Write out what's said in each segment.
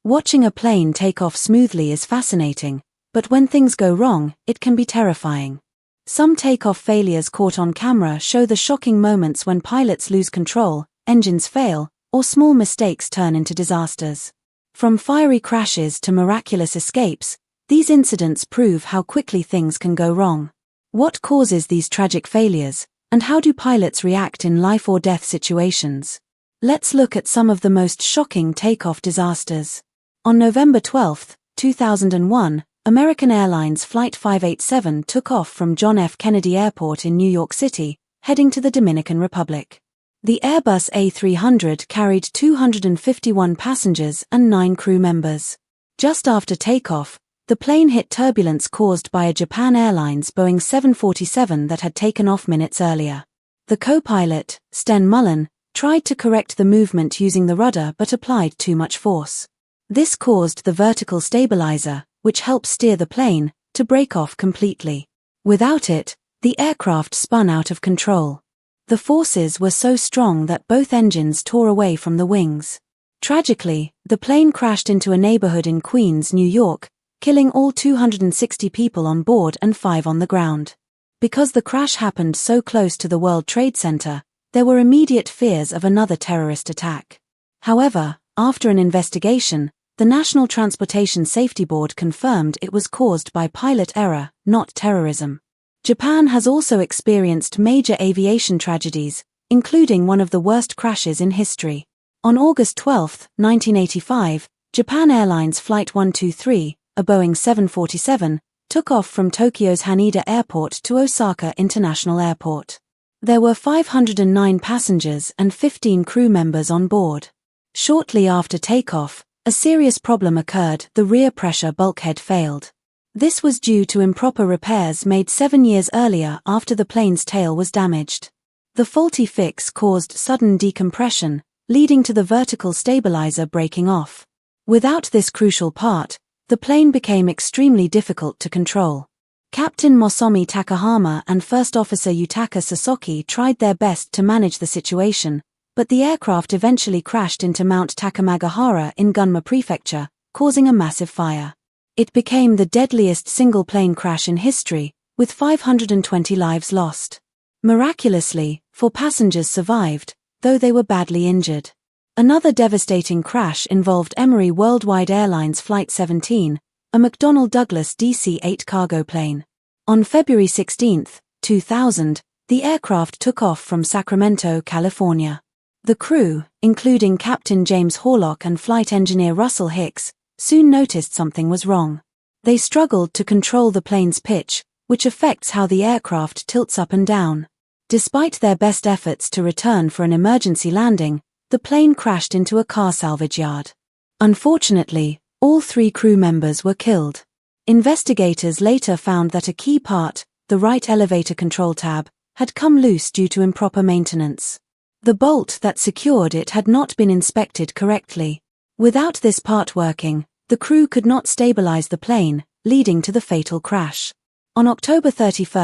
Watching a plane take off smoothly is fascinating, but when things go wrong, it can be terrifying. Some takeoff failures caught on camera show the shocking moments when pilots lose control, engines fail, or small mistakes turn into disasters. From fiery crashes to miraculous escapes, these incidents prove how quickly things can go wrong. What causes these tragic failures, and how do pilots react in life-or-death situations? Let's look at some of the most shocking takeoff disasters. On November 12, 2001, American Airlines Flight 587 took off from John F. Kennedy Airport in New York City, heading to the Dominican Republic. The Airbus A300 carried 251 passengers and 9 crew members. Just after takeoff, the plane hit turbulence caused by a Japan Airlines Boeing 747 that had taken off minutes earlier. The co-pilot, Sten Mullen, tried to correct the movement using the rudder but applied too much force. This caused the vertical stabilizer, which helps steer the plane, to break off completely. Without it, the aircraft spun out of control. The forces were so strong that both engines tore away from the wings. Tragically, the plane crashed into a neighborhood in Queens, New York, killing all 260 people on board and 5 on the ground. Because the crash happened so close to the World Trade Center, there were immediate fears of another terrorist attack. However, after an investigation, the National Transportation Safety Board confirmed it was caused by pilot error, not terrorism. Japan has also experienced major aviation tragedies, including one of the worst crashes in history. On August 12, 1985, Japan Airlines Flight 123, a Boeing 747, took off from Tokyo's Haneda Airport to Osaka International Airport. There were 509 passengers and 15 crew members on board. Shortly after takeoff, a serious problem occurred: the rear pressure bulkhead failed. This was due to improper repairs made 7 years earlier after the plane's tail was damaged. The faulty fix caused sudden decompression, leading to the vertical stabilizer breaking off. Without this crucial part, the plane became extremely difficult to control. Captain Mosomi Takahama and First Officer Yutaka Sasaki tried their best to manage the situation, but the aircraft eventually crashed into Mount Takamagahara in Gunma Prefecture, causing a massive fire. It became the deadliest single-plane crash in history, with 520 lives lost. Miraculously, 4 passengers survived, though they were badly injured. Another devastating crash involved Emery Worldwide Airlines Flight 17, a McDonnell Douglas DC-8 cargo plane. On February 16, 2000, the aircraft took off from Sacramento, California. The crew, including Captain James Horlock and flight engineer Russell Hicks, soon noticed something was wrong. They struggled to control the plane's pitch, which affects how the aircraft tilts up and down. Despite their best efforts to return for an emergency landing, the plane crashed into a car salvage yard. Unfortunately, all 3 crew members were killed. Investigators later found that a key part, the right elevator control tab, had come loose due to improper maintenance. The bolt that secured it had not been inspected correctly. Without this part working, the crew could not stabilize the plane, leading to the fatal crash. On October 31,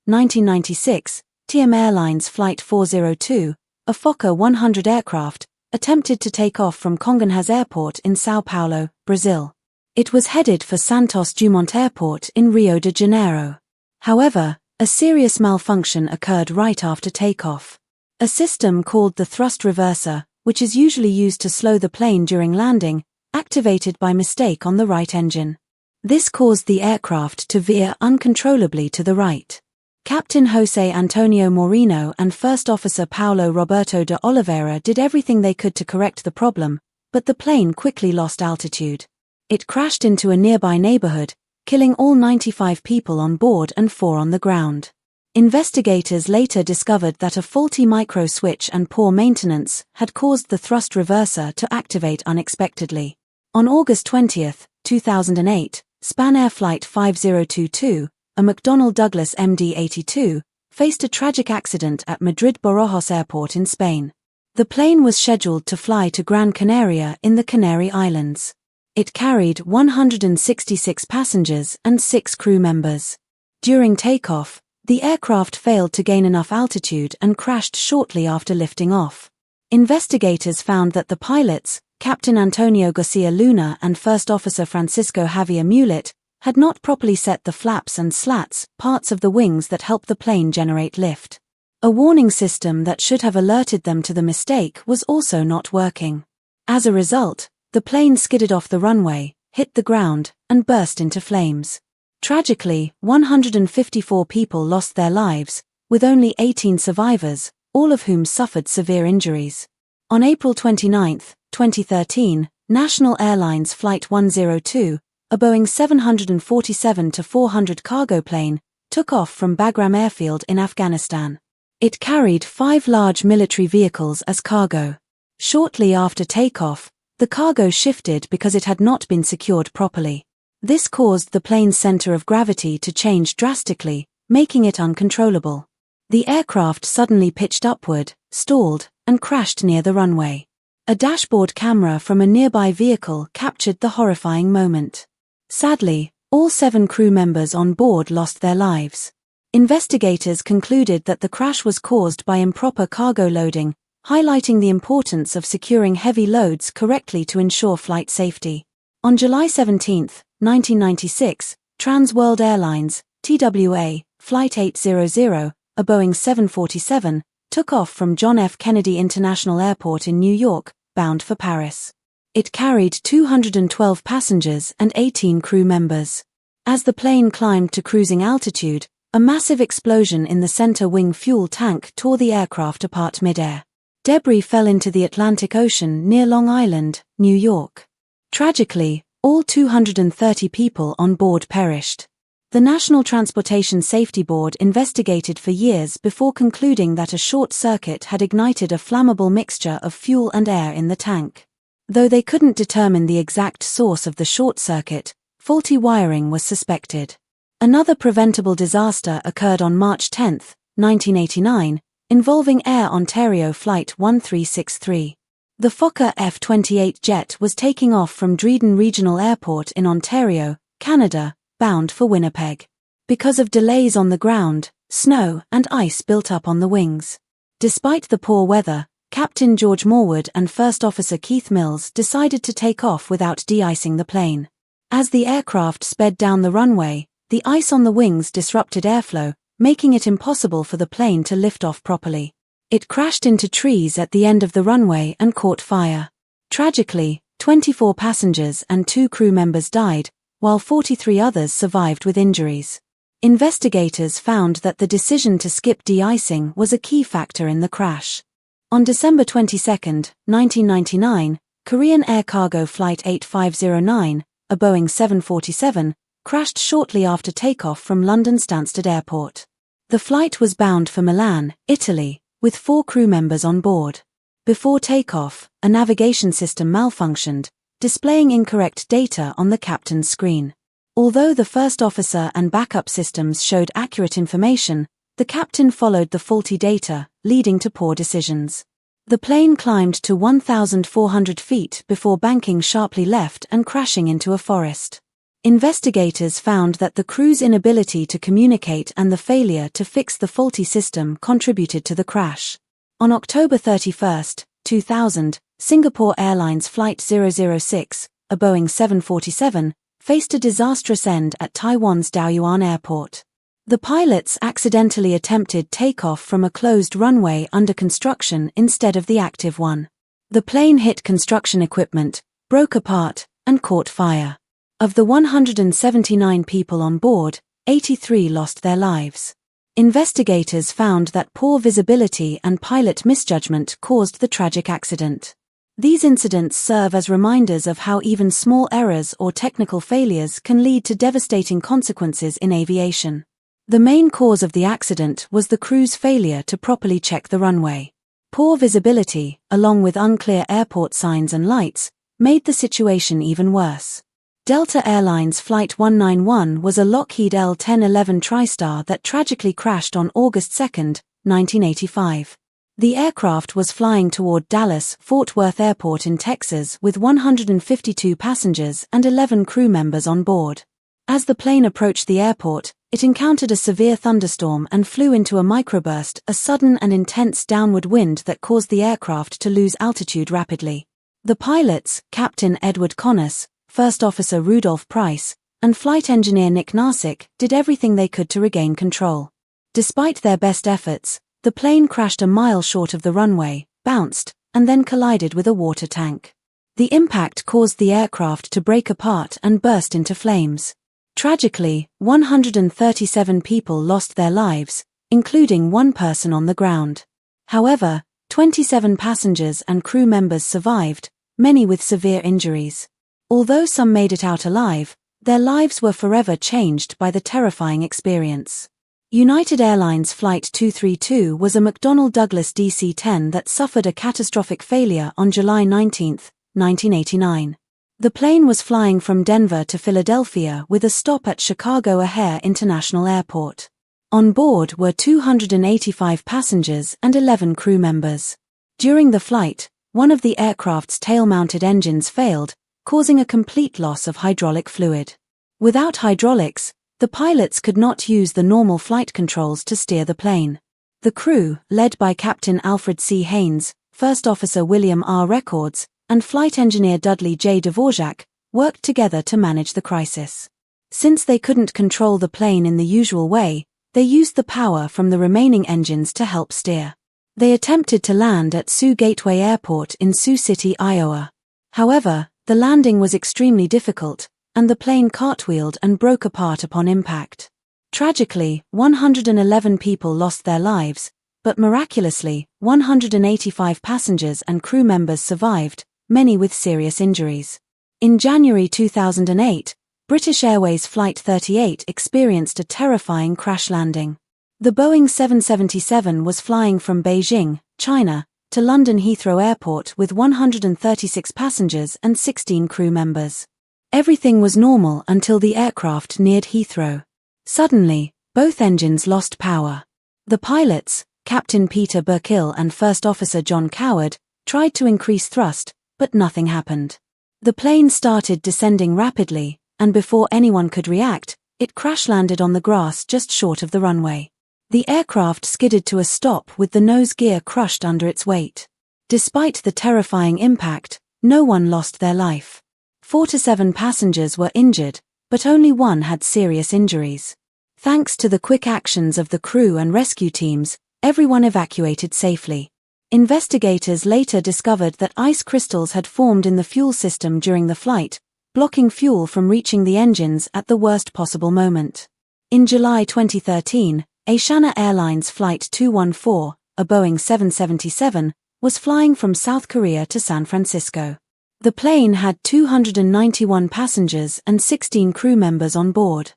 1996, TM Airlines Flight 402, a Fokker 100 aircraft, attempted to take off from Congonhas Airport in São Paulo, Brazil. It was headed for Santos Dumont Airport in Rio de Janeiro. However, a serious malfunction occurred right after takeoff. A system called the thrust reverser, which is usually used to slow the plane during landing, activated by mistake on the right engine. This caused the aircraft to veer uncontrollably to the right. Captain José Antonio Moreno and First Officer Paulo Roberto de Oliveira did everything they could to correct the problem, but the plane quickly lost altitude. It crashed into a nearby neighborhood, killing all 95 people on board and 4 on the ground. Investigators later discovered that a faulty micro switch and poor maintenance had caused the thrust reverser to activate unexpectedly. On August 20, 2008, Spanair Flight 5022, a McDonnell Douglas MD-82, faced a tragic accident at Madrid Barajas Airport in Spain. The plane was scheduled to fly to Gran Canaria in the Canary Islands. It carried 166 passengers and 6 crew members. During takeoff, the aircraft failed to gain enough altitude and crashed shortly after lifting off. Investigators found that the pilots, Captain Antonio Garcia Luna and First Officer Francisco Javier Mulet, had not properly set the flaps and slats, parts of the wings that help the plane generate lift. A warning system that should have alerted them to the mistake was also not working. As a result, the plane skidded off the runway, hit the ground, and burst into flames. Tragically, 154 people lost their lives, with only 18 survivors, all of whom suffered severe injuries. On April 29, 2013, National Airlines Flight 102, a Boeing 747-400 cargo plane, took off from Bagram Airfield in Afghanistan. It carried 5 large military vehicles as cargo. Shortly after takeoff, the cargo shifted because it had not been secured properly. This caused the plane's center of gravity to change drastically, making it uncontrollable. The aircraft suddenly pitched upward, stalled, and crashed near the runway. A dashboard camera from a nearby vehicle captured the horrifying moment. Sadly, all 7 crew members on board lost their lives. Investigators concluded that the crash was caused by improper cargo loading, highlighting the importance of securing heavy loads correctly to ensure flight safety. On July 17, 1996, Trans World Airlines, TWA, Flight 800, a Boeing 747, took off from John F. Kennedy International Airport in New York, bound for Paris. It carried 212 passengers and 18 crew members. As the plane climbed to cruising altitude, a massive explosion in the center wing fuel tank tore the aircraft apart mid-air. Debris fell into the Atlantic Ocean near Long Island, New York. Tragically, all 230 people on board perished. The National Transportation Safety Board investigated for years before concluding that a short circuit had ignited a flammable mixture of fuel and air in the tank. Though they couldn't determine the exact source of the short circuit, faulty wiring was suspected. Another preventable disaster occurred on March 10, 1989, involving Air Ontario Flight 1363. The Fokker F-28 jet was taking off from Dryden Regional Airport in Ontario, Canada, bound for Winnipeg. Because of delays on the ground, snow and ice built up on the wings. Despite the poor weather, Captain George Morwood and First Officer Keith Mills decided to take off without de-icing the plane. As the aircraft sped down the runway, the ice on the wings disrupted airflow, making it impossible for the plane to lift off properly. It crashed into trees at the end of the runway and caught fire. Tragically, 24 passengers and 2 crew members died, while 43 others survived with injuries. Investigators found that the decision to skip de-icing was a key factor in the crash. On December 22, 1999, Korean Air Cargo Flight 8509, a Boeing 747, crashed shortly after takeoff from London Stansted Airport. The flight was bound for Milan, Italy, with 4 crew members on board. Before takeoff, a navigation system malfunctioned, displaying incorrect data on the captain's screen. Although the first officer and backup systems showed accurate information, the captain followed the faulty data, leading to poor decisions. The plane climbed to 1,400 feet before banking sharply left and crashing into a forest. Investigators found that the crew's inability to communicate and the failure to fix the faulty system contributed to the crash. On October 31, 2000, Singapore Airlines Flight 006, a Boeing 747, faced a disastrous end at Taiwan's Taoyuan Airport. The pilots accidentally attempted takeoff from a closed runway under construction instead of the active one. The plane hit construction equipment, broke apart, and caught fire. Of the 179 people on board, 83 lost their lives. Investigators found that poor visibility and pilot misjudgment caused the tragic accident. These incidents serve as reminders of how even small errors or technical failures can lead to devastating consequences in aviation. The main cause of the accident was the crew's failure to properly check the runway. Poor visibility, along with unclear airport signs and lights, made the situation even worse. Delta Airlines Flight 191 was a Lockheed L-1011 TriStar that tragically crashed on August 2, 1985. The aircraft was flying toward Dallas-Fort Worth Airport in Texas with 152 passengers and 11 crew members on board. As the plane approached the airport, it encountered a severe thunderstorm and flew into a microburst, a sudden and intense downward wind that caused the aircraft to lose altitude rapidly. The pilots, Captain Edward Connors, First Officer Rudolph Price, and Flight Engineer Nick Narsick, did everything they could to regain control. Despite their best efforts, the plane crashed a mile short of the runway, bounced, and then collided with a water tank. The impact caused the aircraft to break apart and burst into flames. Tragically, 137 people lost their lives, including one person on the ground. However, 27 passengers and crew members survived, many with severe injuries. Although some made it out alive, their lives were forever changed by the terrifying experience. United Airlines Flight 232 was a McDonnell Douglas DC-10 that suffered a catastrophic failure on July 19, 1989. The plane was flying from Denver to Philadelphia with a stop at Chicago O'Hare International Airport. On board were 285 passengers and 11 crew members. During the flight, one of the aircraft's tail-mounted engines failed, causing a complete loss of hydraulic fluid. Without hydraulics, the pilots could not use the normal flight controls to steer the plane. The crew, led by Captain Alfred C. Haynes, First Officer William R. Records, and Flight Engineer Dudley J. Dvorak, worked together to manage the crisis. Since they couldn't control the plane in the usual way, they used the power from the remaining engines to help steer. They attempted to land at Sioux Gateway Airport in Sioux City, Iowa. However, the landing was extremely difficult, and the plane cartwheeled and broke apart upon impact. Tragically, 111 people lost their lives, but miraculously, 185 passengers and crew members survived, many with serious injuries. In January 2008, British Airways Flight 38 experienced a terrifying crash landing. The Boeing 777 was flying from Beijing, China, to London Heathrow Airport with 136 passengers and 16 crew members. Everything was normal until the aircraft neared Heathrow. Suddenly, both engines lost power. The pilots, Captain Peter Burkill and First Officer John Coward, tried to increase thrust, but nothing happened. The plane started descending rapidly, and before anyone could react, it crash-landed on the grass just short of the runway. The aircraft skidded to a stop with the nose gear crushed under its weight. Despite the terrifying impact, no one lost their life. 4 to 7 passengers were injured, but only one had serious injuries. Thanks to the quick actions of the crew and rescue teams, everyone evacuated safely. Investigators later discovered that ice crystals had formed in the fuel system during the flight, blocking fuel from reaching the engines at the worst possible moment. In July 2013, Asiana Airlines Flight 214, a Boeing 777, was flying from South Korea to San Francisco. The plane had 291 passengers and 16 crew members on board.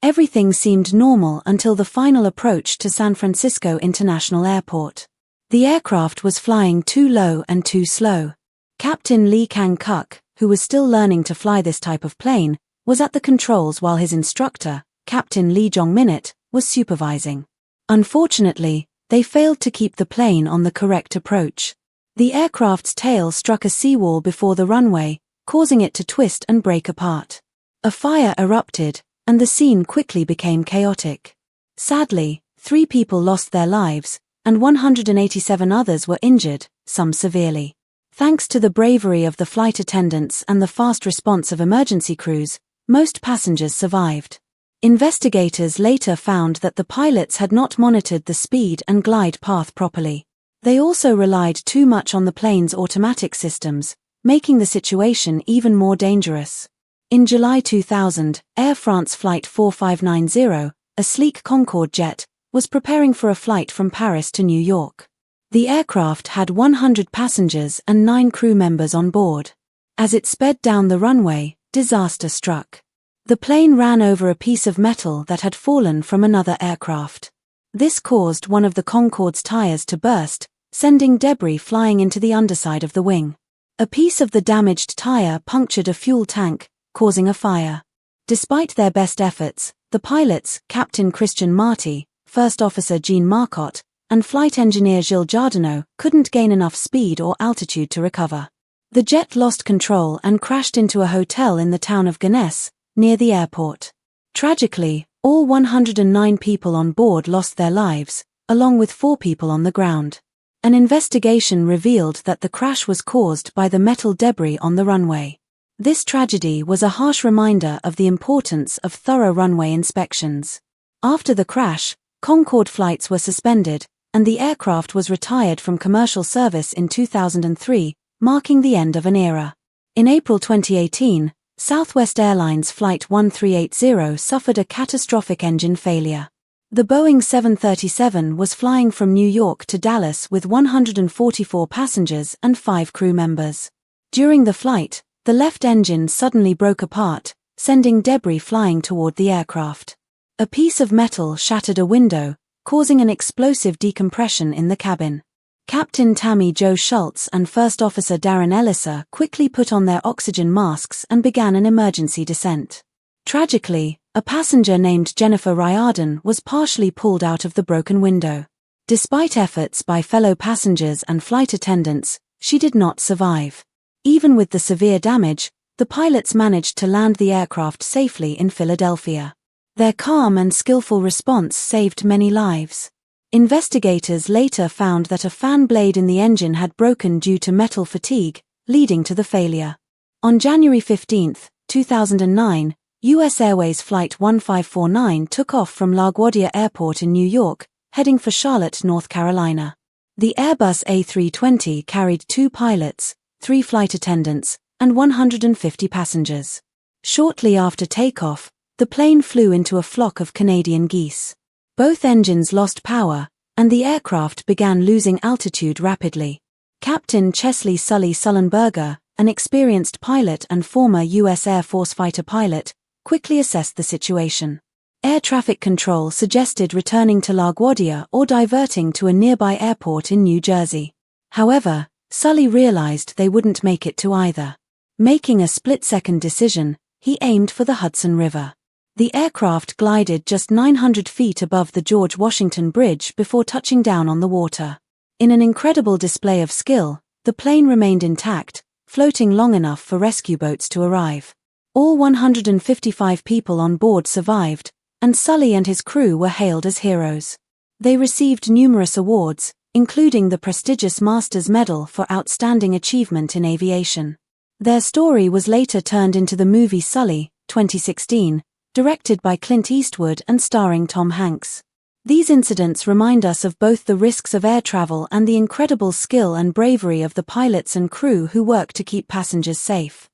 Everything seemed normal until the final approach to San Francisco International Airport. The aircraft was flying too low and too slow. Captain Lee Kang-kuk, who was still learning to fly this type of plane, was at the controls while his instructor, Captain Lee Jong-minute, was supervising. Unfortunately, they failed to keep the plane on the correct approach. The aircraft's tail struck a seawall before the runway, causing it to twist and break apart. A fire erupted, and the scene quickly became chaotic. Sadly, 3 people lost their lives, and 187 others were injured, some severely. Thanks to the bravery of the flight attendants and the fast response of emergency crews, most passengers survived. Investigators later found that the pilots had not monitored the speed and glide path properly. They also relied too much on the plane's automatic systems, making the situation even more dangerous. In July 2000, Air France Flight 4590, a sleek Concorde jet, was preparing for a flight from Paris to New York. The aircraft had 100 passengers and 9 crew members on board. As it sped down the runway, disaster struck. The plane ran over a piece of metal that had fallen from another aircraft. This caused one of the Concorde's tires to burst, sending debris flying into the underside of the wing. A piece of the damaged tire punctured a fuel tank, causing a fire. Despite their best efforts, the pilots, Captain Christian Marty, First Officer Jean Marcotte, and Flight Engineer Gilles Jardineau, couldn't gain enough speed or altitude to recover. The jet lost control and crashed into a hotel in the town of Gonesse, near the airport. Tragically, all 109 people on board lost their lives, along with 4 people on the ground. An investigation revealed that the crash was caused by the metal debris on the runway. This tragedy was a harsh reminder of the importance of thorough runway inspections. After the crash, Concorde flights were suspended, and the aircraft was retired from commercial service in 2003, marking the end of an era. In April 2018, Southwest Airlines Flight 1380 suffered a catastrophic engine failure. The Boeing 737 was flying from New York to Dallas with 144 passengers and 5 crew members. During the flight, the left engine suddenly broke apart, sending debris flying toward the aircraft. A piece of metal shattered a window, causing an explosive decompression in the cabin. Captain Tammy Jo Schultz and First Officer Darren Ellisor quickly put on their oxygen masks and began an emergency descent. Tragically, a passenger named Jennifer Riordan was partially pulled out of the broken window. Despite efforts by fellow passengers and flight attendants, she did not survive. Even with the severe damage, the pilots managed to land the aircraft safely in Philadelphia. Their calm and skillful response saved many lives. Investigators later found that a fan blade in the engine had broken due to metal fatigue, leading to the failure. On January 15, 2009, U.S. Airways Flight 1549 took off from LaGuardia Airport in New York, heading for Charlotte, North Carolina. The Airbus A320 carried 2 pilots, 3 flight attendants, and 150 passengers. Shortly after takeoff, the plane flew into a flock of Canadian geese. Both engines lost power, and the aircraft began losing altitude rapidly. Captain Chesley Sully Sullenberger, an experienced pilot and former U.S. Air Force fighter pilot, quickly assessed the situation. Air traffic control suggested returning to LaGuardia or diverting to a nearby airport in New Jersey. However, Sully realized they wouldn't make it to either. Making a split-second decision, he aimed for the Hudson River. The aircraft glided just 900 feet above the George Washington Bridge before touching down on the water. In an incredible display of skill, the plane remained intact, floating long enough for rescue boats to arrive. All 155 people on board survived, and Sully and his crew were hailed as heroes. They received numerous awards, including the prestigious Master's Medal for Outstanding Achievement in Aviation. Their story was later turned into the movie Sully, 2016, directed by Clint Eastwood and starring Tom Hanks. These incidents remind us of both the risks of air travel and the incredible skill and bravery of the pilots and crew who work to keep passengers safe.